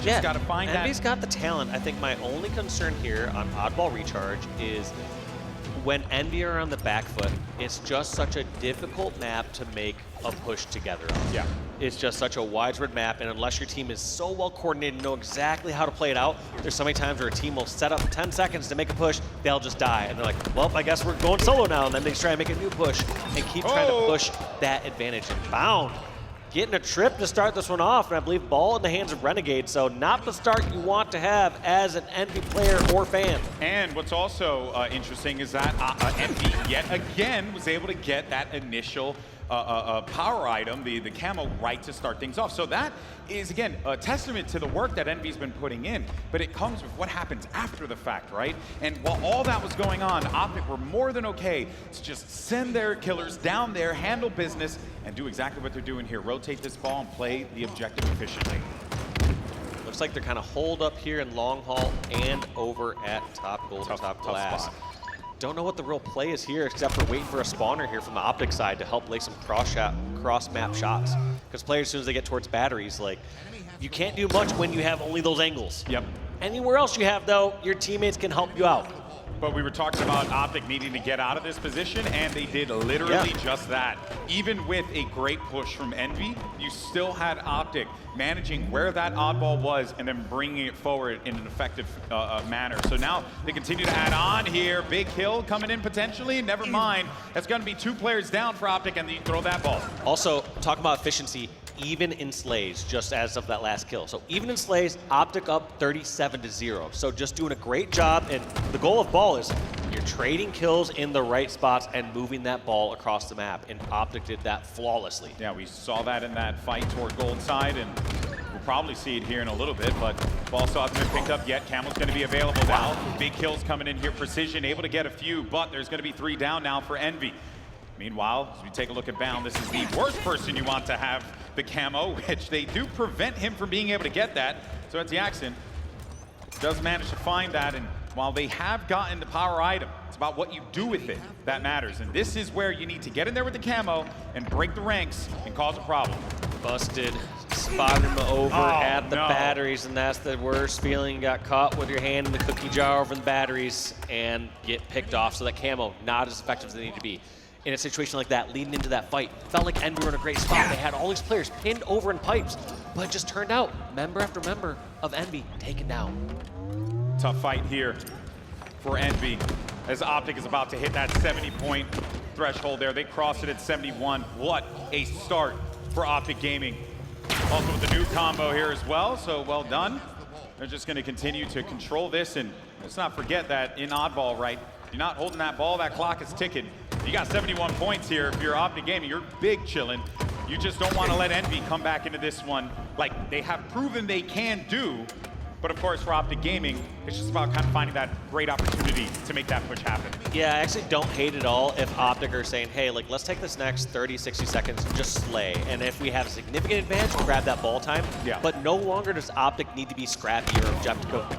Just got to find that. Envy's got the talent. I think my only concern here on Oddball Recharge is when Envy are on the back foot, it's just such a difficult map to make a push together on. Yeah. It's just such a widespread map, and unless your team is so well coordinated and know exactly how to play it out, there's so many times where a team will set up 10 seconds to make a push, they'll just die. And they're like, well, I guess we're going solo now, and then they try and make a new push and keep trying to push that advantage. And Bound getting a trip to start this one off, and I believe ball in the hands of Renegade, so not the start you want to have as an Envy player or fan. And what's also interesting is that Envy yet again was able to get that initial power item, the camo, right to start things off. So that is, again, a testament to the work that Envy's been putting in, but it comes with what happens after the fact, right? And while all that was going on, Optic were more than okay to just send their killers down there, handle business, and do exactly what they're doing here. Rotate this ball and play the objective efficiently. Looks like they're kind of holed up here in long haul and over at top gold, top glass. Don't know what the real play is here, except for waiting for a spawner here from the Optic side to help lay some cross-map shots. Because players, as soon as they get towards batteries, like, you can't do much when you have only those angles. Yep. Anywhere else you have, though, your teammates can help you out. But we were talking about Optic needing to get out of this position, and they did literally just that. Even with a great push from Envy, you still had Optic managing where that oddball was and then bringing it forward in an effective manner. So now they continue to add on here. Big kill coming in potentially. Never mind. That's going to be 2 players down for Optic, and then you throw that ball. Also, talking about efficiency, even in slays, just as of that last kill. So even in slays, Optic up 37-0. So just doing a great job, and the goal of ball is you're trading kills in the right spots and moving that ball across the map, and Optic did that flawlessly. Yeah, we saw that in that fight toward gold side, and we'll probably see it here in a little bit, but ball still hasn't been picked up yet. Camel's going to be available now. Big kills coming in here. Precision able to get a few, but there's going to be 3 down now for Envy. Meanwhile, as we take a look at Bound, this is the worst person you want to have the camo, which they do prevent him from being able to get that. So it's Yakzn. Does manage to find that, and while they have gotten the power item, it's about what you do with it that matters. And this is where you need to get in there with the camo and break the ranks and cause a problem. Busted, spotted him over at the batteries, and that's the worst feeling. You got caught with your hand in the cookie jar over the batteries and get picked off. So that camo, not as effective as they need to be. In a situation like that, leading into that fight, felt like Envy were in a great spot. They had all these players pinned over in pipes, but it just turned out member after member of Envy taken down. Tough fight here for Envy as Optic is about to hit that 70-point threshold there. They crossed it at 71. What a start for Optic Gaming. Also with the new combo here as well, so well done. They're just going to continue to control this, and let's not forget that in oddball, right? You're not holding that ball, that clock is ticking. You got 71 points here. If you're Optic Gaming, you're big chilling. You just don't want to let Envy come back into this one like they have proven they can do. But of course, for Optic Gaming, it's just about kind of finding that great opportunity to make that push happen. Yeah, I actually don't hate it all if Optic are saying, hey, like, let's take this next 30, 60 seconds, just slay. And if we have a significant advantage, we'll grab that ball time. Yeah. But no longer does Optic need to be scrappy or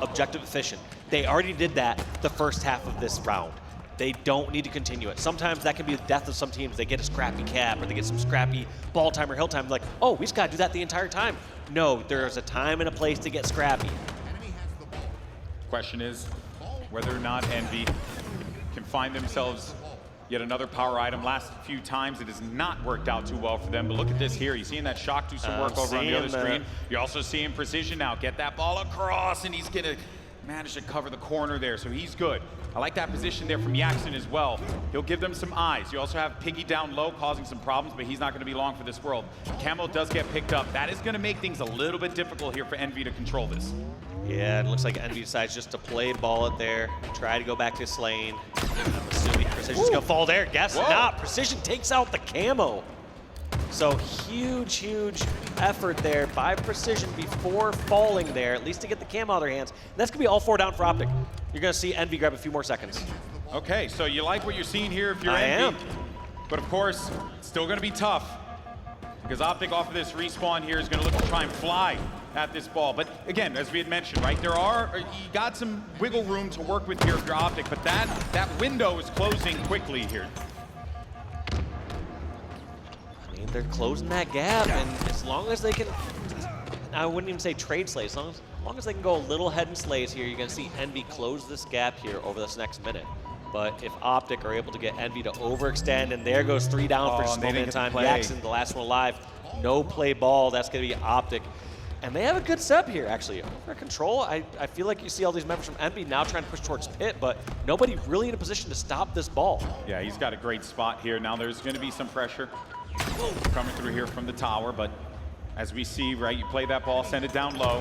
objective efficient. They already did that the first half of this round. They don't need to continue it. Sometimes that can be the death of some teams. They get a scrappy cap or they get some scrappy ball time or hill time. Like, oh, we just got to do that the entire time. No, there's a time and a place to get scrappy. Question is whether or not Envy can find themselves, Yet another power item. Last few times it has not worked out too well for them, but look at this here. You're seeing that Shock do some work over on the other screen. You're also seeing Precision now get that ball across, and he's gonna manage to cover the corner there, so he's good. I like that position there from Yakzn as well. He'll give them some eyes. You also have Piggy down low causing some problems, but he's not gonna be long for this world. Camo does get picked up. That is gonna make things a little bit difficult here for Envy to control this. Yeah, it looks like Envy decides just to play ball it there, try to go back to his lane. I'm assuming Precision's gonna fall there. Guess not. Precision takes out the camo. So huge, huge effort there by Precision before falling there, at least to get the camo out of their hands. And that's gonna be all 4 down for Optic. You're gonna see Envy grab a few more seconds. Okay, so you like what you're seeing here if you're I Envy. am. But of course, it's still gonna be tough because Optic off of this respawn here is gonna look to try and fly at this ball. But again, as we had mentioned, right, you got some wiggle room to work with here if you're Optic, but that window is closing quickly here. I mean, they're closing that gap, and as long as they can, I wouldn't even say trade slays, as long as they can go a little head and slays here, you're gonna see Envy close this gap here over this next minute. But if Optic are able to get Envy to overextend, and there goes 3 down for just a moment in time. Yakzn, the last one alive, no play ball, that's gonna be Optic. And they have a good setup here, actually. For control, I feel like you see all these members from Envy now trying to push towards pit, but nobody really in a position to stop this ball. Yeah, he's got a great spot here. Now there's going to be some pressure coming through here from the tower, but as we see, right, you play that ball, send it down low,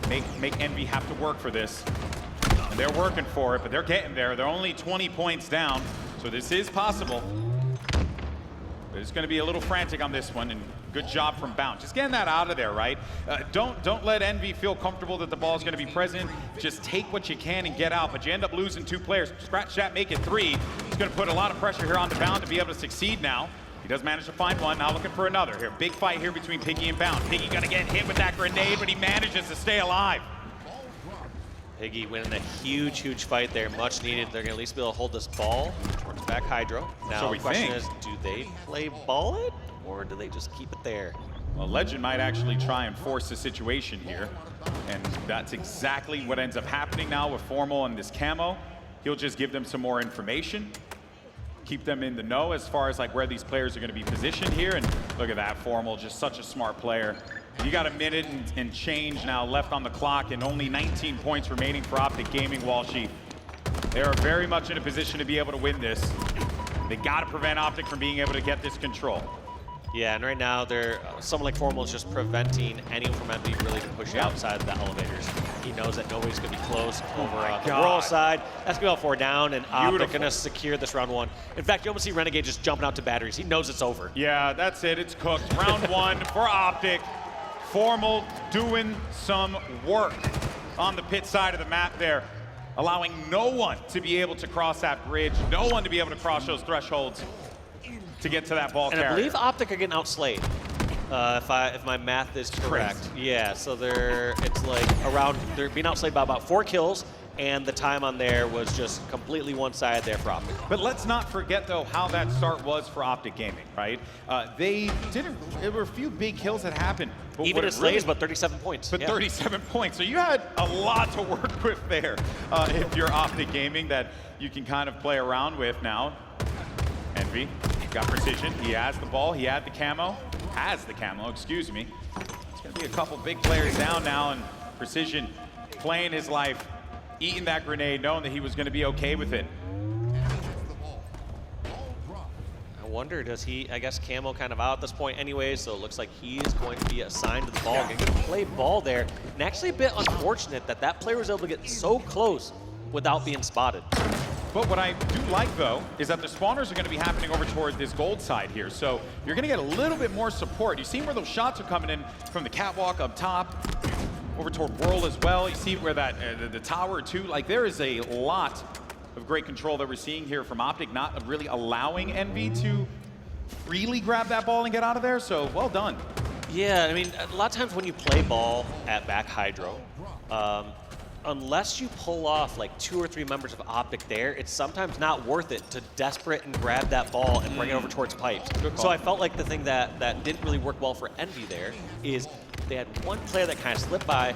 make Envy have to work for this. And they're working for it, but they're getting there. They're only 20 points down, so this is possible. But it's going to be a little frantic on this one, and good job from Bounce. Just getting that out of there, right? Don't let Envy feel comfortable that the ball is going to be present. Just take what you can and get out, but you end up losing 2 players. Scratch that, make it 3. It's going to put a lot of pressure here on the Bound to be able to succeed now. He does manage to find one, now looking for another. Here, big fight here between Piggy and Bound. Piggy going to get hit with that grenade, but he manages to stay alive. Piggy winning a huge, huge fight there, much needed. They're going to at least be able to hold this ball towards back Hydro. Now the question is, do they play ball it, or do they just keep it there? Well, Lqgend might actually try and force the situation here, and that's exactly what ends up happening now with Formal and this camo. He'll just give them some more information, keep them in the know as far as like where these players are going to be positioned here, and look at that, Formal, just such a smart player. You got a minute and change now left on the clock, and only 19 points remaining for Optic Gaming, Walshy. They are very much in a position to be able to win this. They got to prevent Optic from being able to get this control. Yeah, and right now, someone like Formal is just preventing anyone from Envy really to push outside of the elevators. He knows that nobody's going to be close over on the Royal side. That's going to be all 4 down, and Optic going to secure this round 1. In fact, you almost see Renegade just jumping out to batteries. He knows it's over. Yeah, that's it. It's cooked. Round 1 for Optic. Formal doing some work on the pit side of the map there, allowing no one to be able to cross that bridge, no one to be able to cross those thresholds to get to that ball carrier. And I believe Optic are getting outslayed, if my math is correct. Crazy. Yeah, so they're being outslayed by about 4 kills, and the time on there was just completely one-sided there for Optic. But let's not forget, though, how that start was for Optic Gaming, right? There were a few big kills that happened. But even in slays, but 37 points. But 37 points. So you had a lot to work with there if you're Optic Gaming that you can kind of play around with now. Envy got Precision. He has the ball. He had the camo. Excuse me. It's going to be a couple big players down now, and Precision playing his life, eating that grenade, knowing that he was going to be okay with it. I wonder, does he, I guess camo kind of out at this point anyway, so it looks like he is going to be assigned to the ball. Going to play ball there. And actually a bit unfortunate that player was able to get so close without being spotted. But what I do like, though, is that the spawners are going to be happening over toward this gold side here. So you're going to get a little bit more support. You see where those shots are coming in from the catwalk up top, over toward Whirl as well. You see where that the tower, too. Like, there is a lot of great control that we're seeing here from Optic, not really allowing Envy to freely grab that ball and get out of there. So, well done. Yeah, I mean, a lot of times when you play ball at back Hydro, unless you pull off like 2 or 3 members of Optic there, it's sometimes not worth it to desperate and grab that ball and bring it over towards pipes. So I felt like the thing that didn't really work well for Envy there is they had one player that kind of slipped by,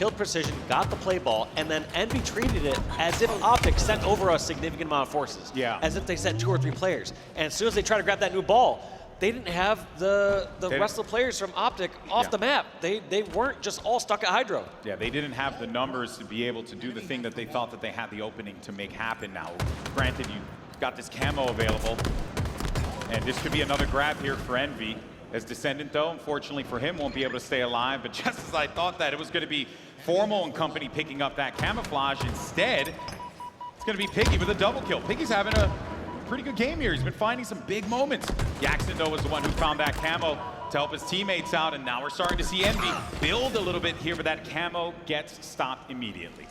killed Precision, got the play ball, and then Envy treated it as if Optic sent over a significant amount of forces. Yeah. As if they sent 2 or 3 players. And as soon as they try to grab that new ball, they didn't have the rest of the players from Optic off the map. They weren't just all stuck at Hydro. Yeah, they didn't have the numbers to be able to do the thing that they thought that they had the opening to make happen now. Granted, you got this camo available, and this could be another grab here for Envy. As Descendant, though, unfortunately for him, won't be able to stay alive. But just as I thought that it was going to be Formal and company picking up that camouflage, instead, it's going to be Piggy with a double kill. Piggy's having a pretty good game here. He's been finding some big moments. Yakzn, though, was the one who found that camo to help his teammates out, and now we're starting to see Envy build a little bit here, but that camo gets stopped immediately.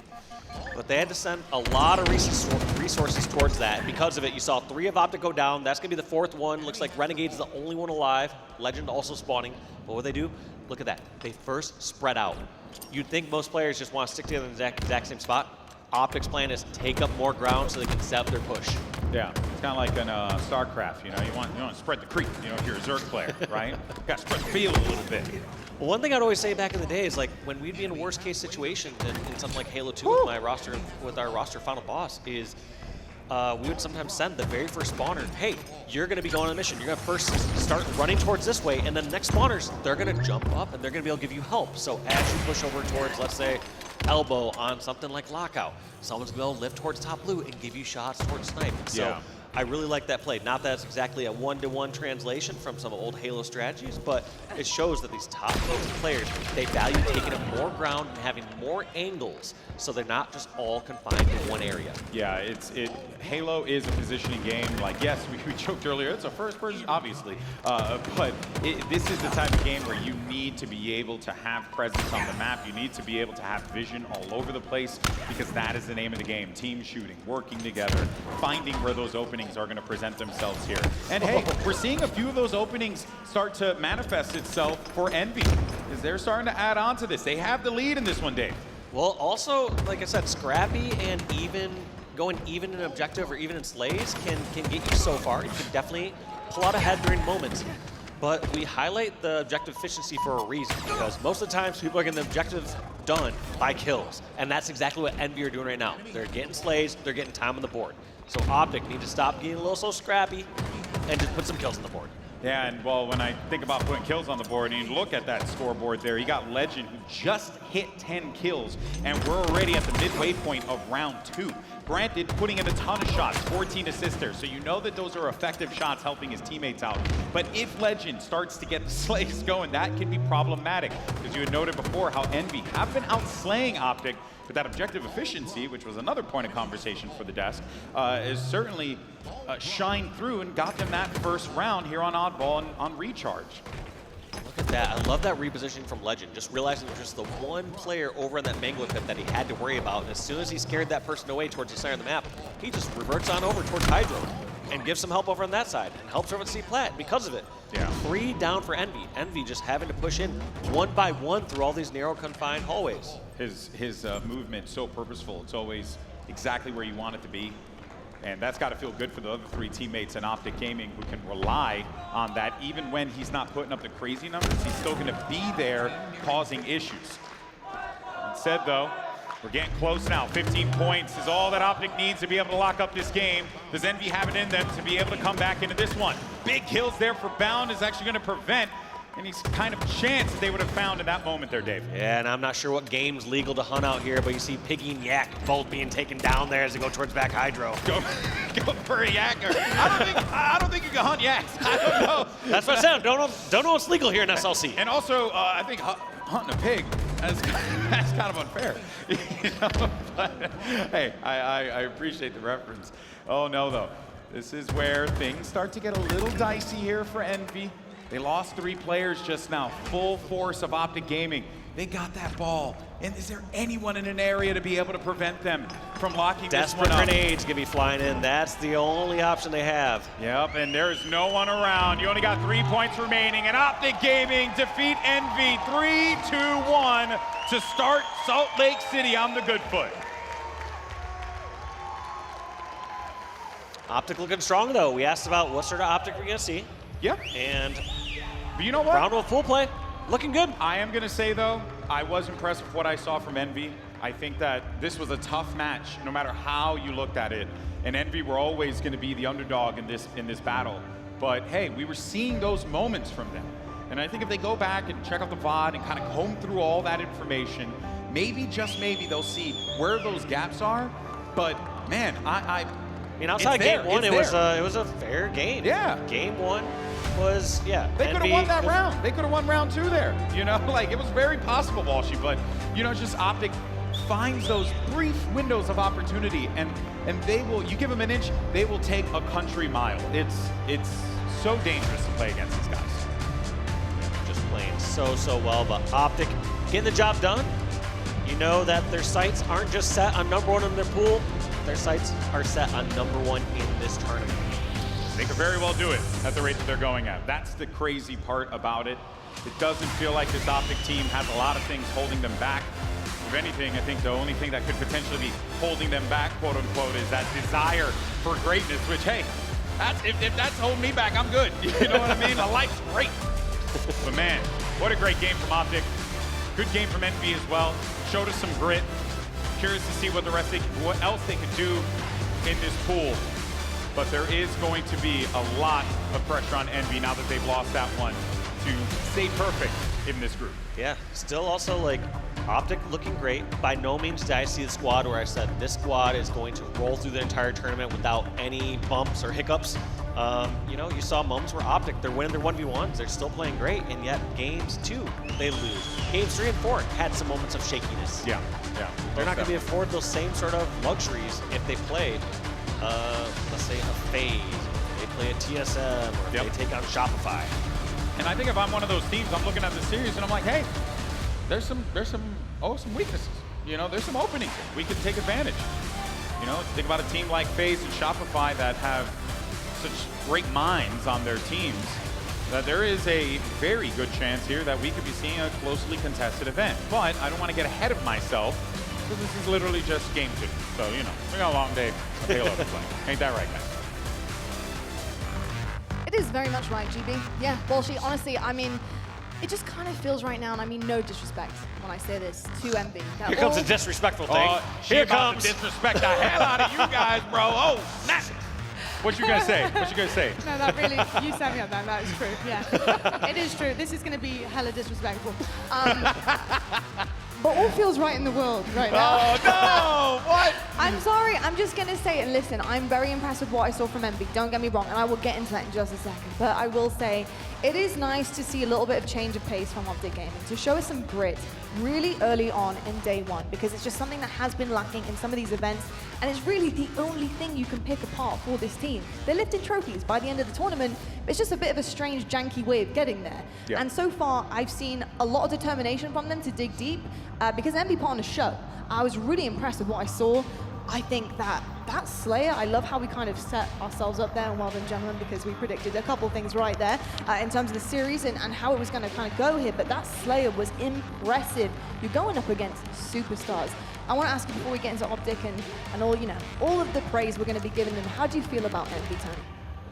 But they had to send a lot of resources towards that. Because of it, you saw 3 of Optic go down. That's going to be the 4th one. Looks like Renegade's the only one alive. Lqgend also spawning. But what they do, look at that. They first spread out. You'd think most players just want to stick together in the exact same spot. Optic's plan is take up more ground so they can set up their push. Yeah, it's kind of like in StarCraft, you know, you want to spread the creep, you know, if you're a Zerg player, right? You got to spread the field a little bit. Well, one thing I'd always say back in the day is, like, when we'd be in a worst case situation in something like Halo 2 with our roster final boss is we would sometimes send the very first spawner, hey, you're going to be going on a mission. You're going to first start running towards this way, and then the next spawners, they're going to jump up and they're going to be able to give you help. So as you push over towards, let's say, elbow on something like Lockout, someone's going to lift towards top blue and give you shots towards snipe. So yeah. I really like that play. Not that it's exactly a one-to-one translation from some old Halo strategies, but it shows that these top players, they value taking up more ground and having more angles, so they're not just all confined to one area. Yeah, Halo is a positioning game. Like, yes, we joked earlier, it's a first person, obviously, but this is the type of game where you need to be able to have presence on the map. You need to be able to have vision all over the place, because that is the name of the game. Team shooting, working together, finding where those openings are going to present themselves here. And hey, we're seeing a few of those openings start to manifest itself for Envy, as they're starting to add on to this. They have the lead in this one, Dave. Well, also, like I said, scrappy and going even in objective or even in slays can get you so far. You can definitely pull out ahead during moments. But we highlight the objective efficiency for a reason, because most of the times people are getting the objectives done by kills. And that's exactly what Envy are doing right now. They're getting slays, they're getting time on the board. So Optic need to stop getting a little so scrappy and just put some kills on the board. Yeah, and well, when I think about putting kills on the board, and you look at that scoreboard there, you got Lqgend, who just hit 10 kills, and we're already at the midway point of round 2. Granted, putting in a ton of shots, 14 assists there, so you know that those are effective shots helping his teammates out. But if Lqgend starts to get the slays going, that can be problematic, because you had noted before how Envy have been outslaying Optic, but that objective efficiency, which was another point of conversation for the desk, is certainly shined through and got them that first round here on Oddball and on Recharge. Look at that. I love that repositioning from Lqgend. Just realizing there's just the one player over in that Mango pit that he had to worry about. And as soon as he scared that person away towards the center of the map, he just reverts on over towards Hydro and gives some help over on that side and helps over at C-Plat because of it. Yeah. 3 down for Envy. Envy just having to push in one by one through all these narrow confined hallways. His movement so purposeful. It's always exactly where you want it to be. And that's got to feel good for the other 3 teammates in Optic Gaming who can rely on that. Even when he's not putting up the crazy numbers, he's still going to be there causing issues. That said, though, we're getting close now. 15 points is all that Optic needs to be able to lock up this game. Does Envy have it in them to be able to come back into this one? Big kills there for Bound is actually going to prevent any kind of chance they would have found in that moment there, Dave. Yeah, and I'm not sure what game's legal to hunt out here, but you see Piggy and Yak both being taken down there as they go towards back Hydro. Go for a Yak. I don't think you can hunt Yaks. I don't know. That's what I said. Don't know what's legal here in SLC. And also, I think hunting a pig, that's kind of unfair. You know? But, hey, I appreciate the reference. Oh, no, though. This is where things start to get a little dicey here for Envy. They lost 3 players just now, full force of Optic Gaming. They got that ball. And is there anyone in an area to be able to prevent them from locking this one up? Desperate grenades can be flying in. That's the only option they have. Yep, and there's no one around. You only got 3 points remaining, and Optic Gaming defeat Envy 3-2-1 to start Salt Lake City on the good foot. Optic looking strong, though. We asked about what sort of Optic we're going to see. Yep. And but you know what? round of full play, looking good. I am going to say, though, I was impressed with what I saw from Envy. I think that this was a tough match, no matter how you looked at it. And Envy were always going to be the underdog in this battle. But hey, we were seeing those moments from them. And I think if they go back and check out the VOD and kind of comb through all that information, maybe, just maybe, they'll see where those gaps are. But man, I mean, outside game one, it was a fair game. Yeah. Game one was, yeah. They could have won that round. They could have won round 2 there. You know, like it was very possible, Walshy. But you know, just Optic finds those brief windows of opportunity, and they will. You give them an inch, they will take a country mile. It's so dangerous to play against these guys. Just playing so well, but Optic getting the job done. You know that their sights aren't just set on #1 in their pool. Their sights are set on #1 in this tournament. They could very well do it at the rate that they're going at. That's the crazy part about it. It doesn't feel like this Optic team has a lot of things holding them back. If anything, I think the only thing that could potentially be holding them back, quote unquote, is that desire for greatness, which, hey, if that's holding me back, I'm good. You know what I mean? My life's great. But man, what a great game from Optic. Good game from Envy as well. Showed us some grit. Curious to see what else they could do in this pool. But there is going to be a lot of pressure on Envy now that they've lost that one to stay perfect in this group. Yeah, still also like Optic looking great. By no means did I see the squad where I said this squad is going to roll through the entire tournament without any bumps or hiccups. You know, you saw moments where Optic, they're winning their 1v1s, they're still playing great, and yet games 2, they lose. Games 3 and 4 had some moments of shakiness. Yeah. They're not going to be afforded those same sort of luxuries if they play, let's say, a FaZe, they play a TSM, or if they take on Shopify. And I think if I'm one of those teams, I'm looking at the series and I'm like, hey, there's some weaknesses. You know, there's some openings. We can take advantage. You know, think about a team like FaZe and Shopify that have such great minds on their teams, that there is a very good chance here that we could be seeing a closely contested event. But I don't want to get ahead of myself, because this is literally just game 2. So, you know, we got a long day of Halo to play. Ain't that right, guys? It is very much right, GB. Yeah, Walshy, honestly, I mean, it just kind of feels right now, and I mean no disrespect when I say this, to Envy. Here comes a disrespectful thing. Here comes. Disrespect the hell out of you guys, bro. Oh, snap. What you gonna say? What you gonna say? No, that really, you set me up there. That is true, yeah. It is true. This is going to be hella disrespectful. But all feels right in the world right now. Oh, no! What? I'm sorry, I'm just going to say it. Listen, I'm very impressed with what I saw from Envy. Don't get me wrong, and I will get into that in just a second. But I will say, it is nice to see a little bit of change of pace from Optic Gaming, to show us some grit really early on in day 1, because it's just something that has been lacking in some of these events, and it's really the only thing you can pick apart for this team. They're lifting trophies by the end of the tournament, but it's just a bit of a strange, janky way of getting there. Yeah. And so far, I've seen a lot of determination from them to dig deep, because Envy put on a show. I was really impressed with what I saw. I think that Slayer, I love how we kind of set ourselves up there, and well done, gentlemen, because we predicted a couple things right there in terms of the series and how it was going to kind of go here, but that Slayer was impressive. You're going up against superstars. I want to ask you before we get into Optic and all, you know, all of the praise we're going to be giving them, how do you feel about Envy, Tony?